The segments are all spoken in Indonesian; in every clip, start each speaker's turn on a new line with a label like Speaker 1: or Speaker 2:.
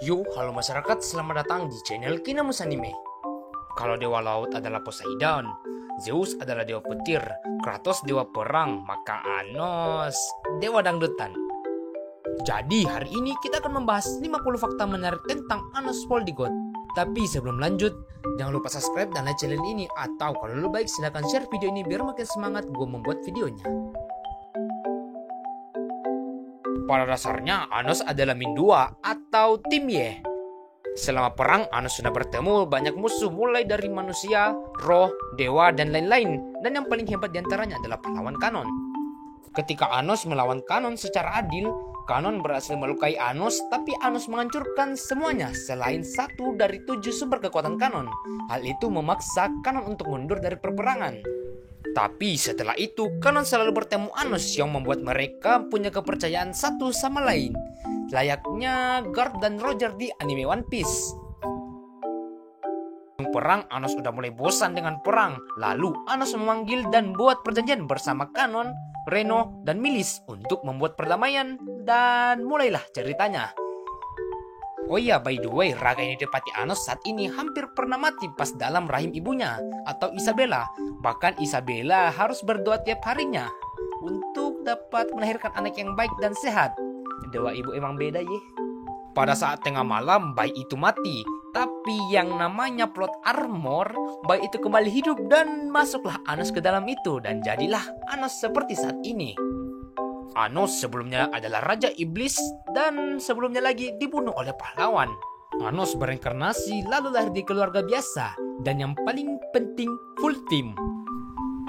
Speaker 1: Yo, halo masyarakat, selamat datang di channel Kinamus Anime. Kalau dewa laut adalah Poseidon, Zeus adalah dewa petir, Kratos dewa perang, maka Anos dewa dangdutan. Jadi hari ini kita akan membahas 50 fakta menarik tentang Anos Polygod. Tapi sebelum lanjut, jangan lupa subscribe dan like channel ini, atau kalau lu baik silahkan share video ini biar makin semangat gue membuat videonya. Pada dasarnya, Anos adalah Mindua atau tim Ye. Selama perang, Anos sudah bertemu banyak musuh mulai dari manusia, roh, dewa, dan lain-lain. Dan yang paling hebat diantaranya adalah pahlawan Kanon. Ketika Anos melawan Kanon secara adil, Kanon berhasil melukai Anos, tapi Anos menghancurkan semuanya selain satu dari 7 sumber kekuatan Kanon. Hal itu memaksa Kanon untuk mundur dari perperangan. Tapi setelah itu, Kanon selalu bertemu Anos yang membuat mereka punya kepercayaan satu sama lain. Layaknya Garp dan Roger di anime One Piece. Perang, Anos udah mulai bosan dengan perang. Lalu Anos memanggil dan buat perjanjian bersama Kanon, Reno, dan Milis untuk membuat perdamaian. Dan mulailah ceritanya. Oh iya, by the way, raga yang ditepati Anos saat ini hampir pernah mati pas dalam rahim ibunya, atau Isabella. Bahkan Isabella harus berdoa tiap harinya untuk dapat melahirkan anak yang baik dan sehat. Dewa ibu emang beda ye. Pada saat tengah malam, bayi itu mati. Tapi yang namanya plot armor, bayi itu kembali hidup dan masuklah Anos ke dalam itu. Dan jadilah Anos seperti saat ini. Anos sebelumnya adalah Raja Iblis dan sebelumnya lagi dibunuh oleh pahlawan. Anos bereinkarnasi lalu lahir di keluarga biasa dan yang paling penting full team.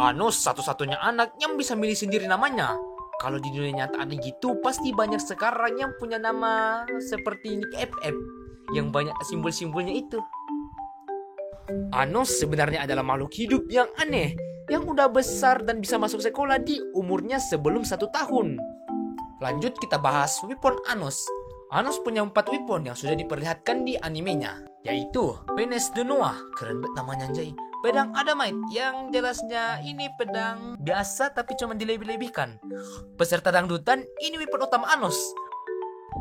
Speaker 1: Anos satu-satunya anak yang bisa milih sendiri namanya. Kalau di dunia nyata ada gitu, pasti banyak sekarang yang punya nama seperti Nick FF yang banyak simbol-simbolnya itu. Anos sebenarnya adalah makhluk hidup yang aneh, yang udah besar dan bisa masuk sekolah di umurnya sebelum 1 tahun. Lanjut kita bahas weapon Anos. Anos punya 4 weapon yang sudah diperlihatkan di animenya, yaitu Penes de Noah, keren banget namanya anjay. Pedang Adamite, yang jelasnya ini pedang biasa tapi cuma dilebih-lebihkan. Peserta dangdutan, ini weapon utama Anos.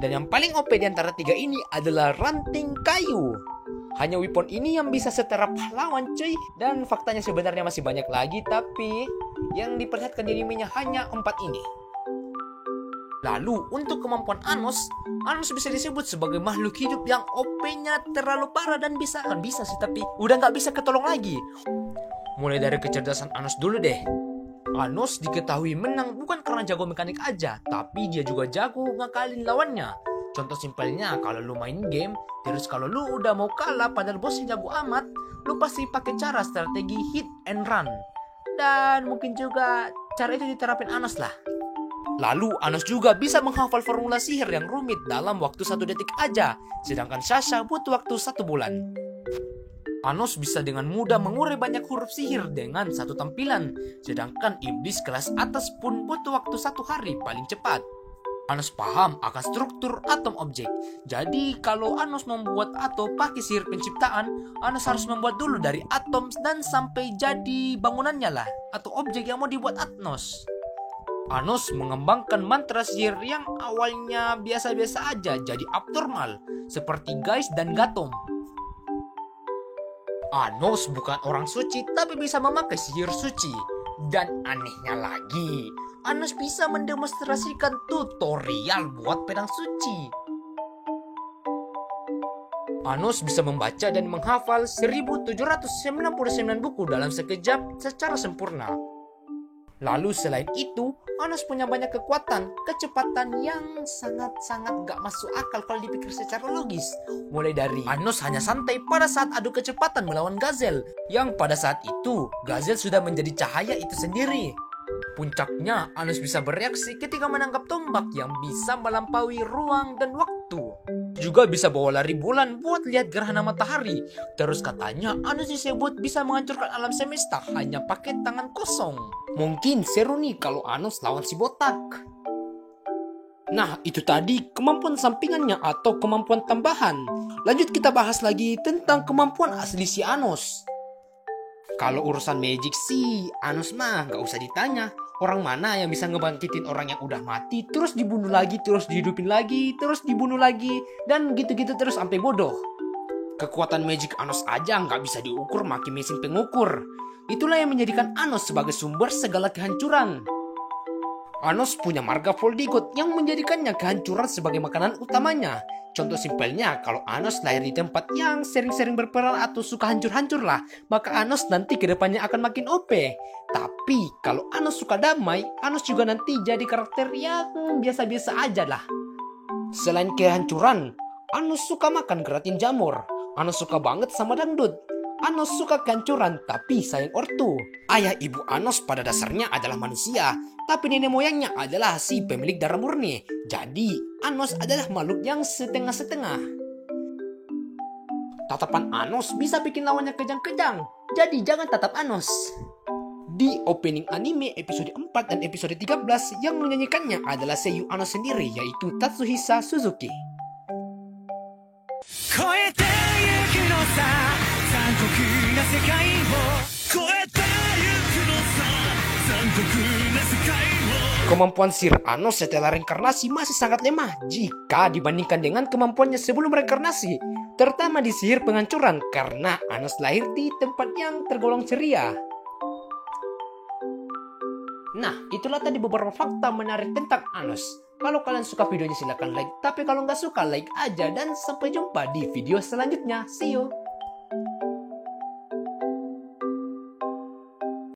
Speaker 1: Dan yang paling OP di antara 3 ini adalah ranting kayu. Hanya weapon ini yang bisa setara pahlawan cuy. Dan faktanya sebenarnya masih banyak lagi, tapi yang diperlihatkan di animenya hanya 4 ini. Lalu untuk kemampuan Anos bisa disebut sebagai makhluk hidup yang OP-nya terlalu parah dan bisa sih, tapi udah nggak bisa ketolong lagi. Mulai dari kecerdasan Anos dulu deh. Anos diketahui menang bukan karena jago mekanik aja, tapi dia juga jago ngakalin lawannya. Contoh simpelnya, kalau lu main game, terus kalau lu udah mau kalah padahal bosnya jago amat, lu pasti pakai cara strategi hit and run. Dan mungkin juga cara itu diterapin Anos lah. Lalu Anos juga bisa menghafal formula sihir yang rumit dalam waktu 1 detik aja, sedangkan Sasha butuh waktu 1 bulan. Anos bisa dengan mudah mengurai banyak huruf sihir dengan 1 tampilan, sedangkan iblis kelas atas pun butuh waktu 1 hari paling cepat. Anos paham akan struktur atom objek. Jadi kalau Anos membuat atom pakai sihir penciptaan, Anos harus membuat dulu dari atom dan sampai jadi bangunannya lah, atau objek yang mau dibuat Anos. Anos mengembangkan mantra sihir yang awalnya biasa-biasa aja jadi abnormal, seperti Guys dan Gatom. Anos bukan orang suci tapi bisa memakai sihir suci. Dan anehnya lagi, Anos bisa mendemonstrasikan tutorial buat pedang suci. Anos bisa membaca dan menghafal 1799 buku dalam sekejap secara sempurna. Lalu selain itu, Anos punya banyak kekuatan, kecepatan yang sangat-sangat gak masuk akal kalau dipikir secara logis. Mulai dari Anos hanya santai pada saat adu kecepatan melawan Gazelle, yang pada saat itu Gazelle sudah menjadi cahaya itu sendiri. Puncaknya, Anos bisa bereaksi ketika menangkap tombak yang bisa melampaui ruang dan waktu. Juga bisa bawa lari bulan buat lihat gerhana matahari. Terus katanya Anos disebut bisa menghancurkan alam semesta hanya pakai tangan kosong. Mungkin seru nih kalau Anos lawan si botak. Nah, itu tadi kemampuan sampingannya atau kemampuan tambahan. Lanjut kita bahas lagi tentang kemampuan asli si Anos. Kalau urusan magic sih, Anos mah gak usah ditanya. Orang mana yang bisa ngebangkitin orang yang udah mati, terus dibunuh lagi, terus dihidupin lagi, terus dibunuh lagi, dan gitu-gitu terus sampai bodoh. Kekuatan magic Anos aja nggak bisa diukur pakai mesin pengukur. Itulah yang menjadikan Anos sebagai sumber segala kehancuran. Anos punya marga Voldigoth yang menjadikannya kehancuran sebagai makanan utamanya. Contoh simpelnya, kalau Anos lahir di tempat yang sering-sering berperang atau suka hancur-hancur lah, maka Anos nanti kedepannya akan makin OP. Tapi kalau Anos suka damai, Anos juga nanti jadi karakter yang biasa-biasa aja lah. Selain kehancuran, Anos suka makan keratin jamur. Anos suka banget sama dangdut. Anos suka kehancuran tapi sayang ortu. Ayah ibu Anos pada dasarnya adalah manusia, tapi nenek moyangnya adalah si pemilik darah murni. Jadi Anos adalah makhluk yang setengah-setengah. Tatapan Anos bisa bikin lawannya kejang-kejang. Jadi jangan tatap Anos. Di opening anime episode 4 dan episode 13 yang menyanyikannya adalah seiyuu Anos sendiri, yaitu Tatsuhisa Suzuki. Kemampuan sihir Anos setelah reinkarnasi masih sangat lemah jika dibandingkan dengan kemampuannya sebelum reinkarnasi, terutama di sihir penghancuran karena Anos lahir di tempat yang tergolong ceria. Nah, itulah tadi beberapa fakta menarik tentang Anos. Kalau kalian suka videonya silahkan like, tapi kalau nggak suka like aja, dan sampai jumpa di video selanjutnya. See you!